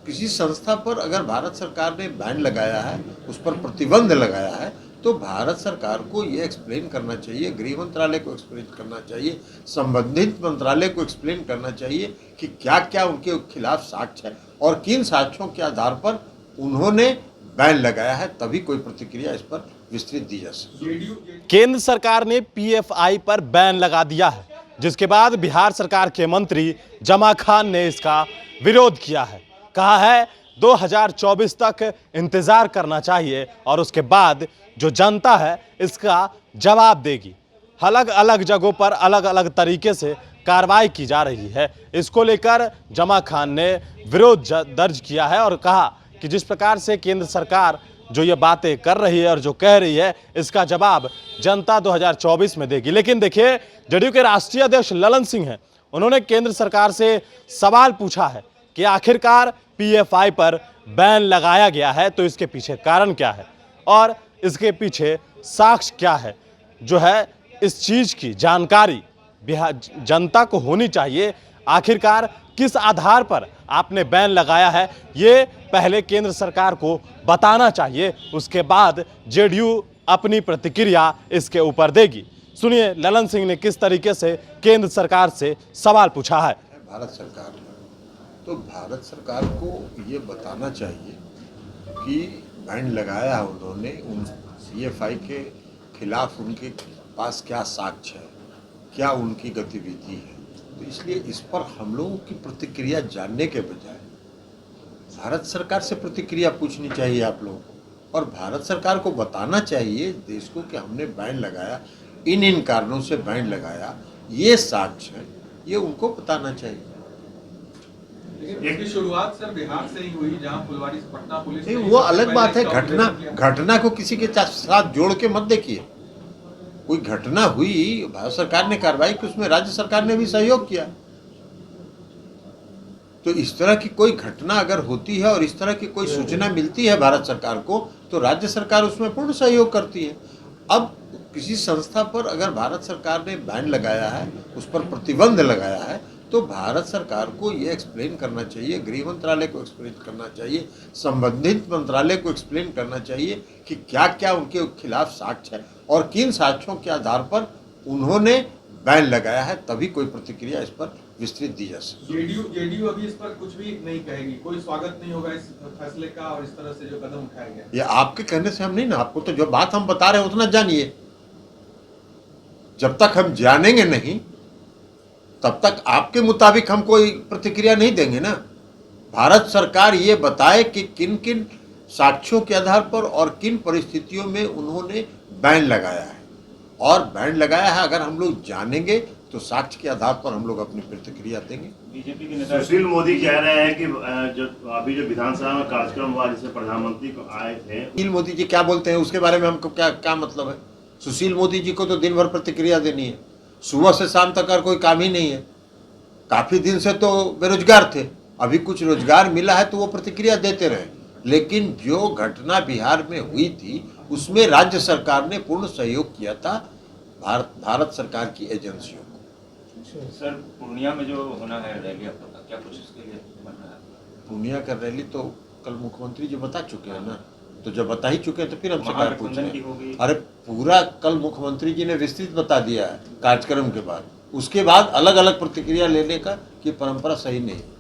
किसी संस्था पर अगर भारत सरकार ने बैन लगाया है, उस पर प्रतिबंध लगाया है, तो भारत सरकार को ये एक्सप्लेन करना चाहिए, गृह मंत्रालय को एक्सप्लेन करना चाहिए, संबंधित मंत्रालय को एक्सप्लेन करना चाहिए कि क्या क्या उनके खिलाफ साक्ष्य है और किन साक्ष्यों के आधार पर उन्होंने बैन लगाया है, तभी कोई प्रतिक्रिया इस पर विस्तृत दी जा सकती। केंद्र सरकार ने पीएफआई पर बैन लगा दिया है, जिसके बाद बिहार सरकार के मंत्री जमा खान ने इसका विरोध किया है। कहा है 2024 तक इंतजार करना चाहिए और उसके बाद जो जनता है इसका जवाब देगी। अलग अलग जगहों पर अलग अलग तरीके से कार्रवाई की जा रही है। इसको लेकर जमा खान ने विरोध दर्ज किया है और कहा कि जिस प्रकार से केंद्र सरकार जो ये बातें कर रही है और जो कह रही है, इसका जवाब जनता 2024 में देगी। लेकिन देखिए, जदयू के राष्ट्रीय अध्यक्ष ललन सिंह हैं, उन्होंने केंद्र सरकार से सवाल पूछा है कि आखिरकार पीएफआई पर बैन लगाया गया है तो इसके पीछे कारण क्या है और इसके पीछे साक्ष्य क्या है। जो है इस चीज की जानकारी बिहार जनता को होनी चाहिए। आखिरकार किस आधार पर आपने बैन लगाया है, ये पहले केंद्र सरकार को बताना चाहिए, उसके बाद जेडीयू अपनी प्रतिक्रिया इसके ऊपर देगी। सुनिए ललन सिंह ने किस तरीके से केंद्र सरकार से सवाल पूछा है। भारत सरकार तो भारत सरकार को ये बताना चाहिए कि बैन लगाया है उन्होंने, उन पीएफआई के खिलाफ उनके पास क्या साक्ष्य है, क्या उनकी गतिविधि है। तो इसलिए इस पर हम लोगों की प्रतिक्रिया जानने के बजाय भारत सरकार से प्रतिक्रिया पूछनी चाहिए आप लोगों को, और भारत सरकार को बताना चाहिए देश को कि हमने बैन लगाया, इन कारणों से बैन लगाया, ये साक्ष्य है, ये उनको बताना चाहिए। इसकी शुरुआत सर बिहार से ही हुई, जहां फुलवारी से पटना पुलिस नहीं, वो अलग बात है। घटना को किसी के साथ जोड़ के मत देखिए। कोई घटना हुई, भारत सरकार ने कार्रवाई की, उसमें राज्य सरकार ने भी सहयोग किया। तो इस तरह की कोई घटना अगर होती है और इस तरह की कोई सूचना मिलती है भारत सरकार को, तो राज्य सरकार उसमें पूर्ण सहयोग करती है। अब किसी संस्था पर अगर भारत सरकार ने बैन लगाया है, उस पर प्रतिबंध लगाया है, तो भारत सरकार को ये एक्सप्लेन करना चाहिए, गृह मंत्रालय को एक्सप्लेन करना चाहिए, संबंधित मंत्रालय को एक्सप्लेन करना चाहिए कि क्या क्या उनके खिलाफ साक्ष्य है और किन साक्ष्यों के आधार पर उन्होंने बैन लगाया है, तभी कोई प्रतिक्रिया इस पर विस्तृत दी जा सकती है। जेडीयू अभी इस पर कुछ भी नहीं कहेगी, कोई स्वागत नहीं होगा इस फैसले का और इस तरह से जो कदम उठाया गया। ये आपके कहने से हम नहीं ना, आपको तो जो बात हम बता रहे हैं उतना जानिए। जब तक हम जानेंगे नहीं तब तक आपके मुताबिक हम कोई प्रतिक्रिया नहीं देंगे ना। भारत सरकार ये बताए कि किन किन साक्ष्यों के आधार पर और किन परिस्थितियों में उन्होंने बैन लगाया है, और बैन लगाया है अगर हम लोग जानेंगे तो साक्ष्य के आधार पर हम लोग अपनी प्रतिक्रिया देंगे। बीजेपी के नेता सुशील मोदी कह रहे हैं कि जो अभी जो विधानसभा में कार्यक्रम हुआ जिसमें प्रधानमंत्री को आए थे, सुशील मोदी जी क्या बोलते हैं उसके बारे में हमको क्या मतलब है। सुशील मोदी जी को तो दिन भर प्रतिक्रिया देनी है, सुबह से शाम तक कोई काम ही नहीं है। काफी दिन से तो बेरोजगार थे, अभी कुछ रोजगार मिला है तो वो प्रतिक्रिया देते रहे। लेकिन जो घटना बिहार में हुई थी उसमें राज्य सरकार ने पूर्ण सहयोग किया था भारत सरकार की एजेंसियों को। सर पूर्णिया में जो होना है रैली, आपका क्या कुछ इसके लिए बन रहा है? पूर्णिया का रैली तो कल मुख्यमंत्री जी बता चुके हैं ना, तो जब बता ही चुके हैं तो फिर हमसे क्या पूछ रहे हैं। अरे पूरा कल मुख्यमंत्री जी ने विस्तृत बता दिया है कार्यक्रम के बाद, उसके बाद अलग अलग प्रतिक्रिया लेने का ये परंपरा सही नहीं है।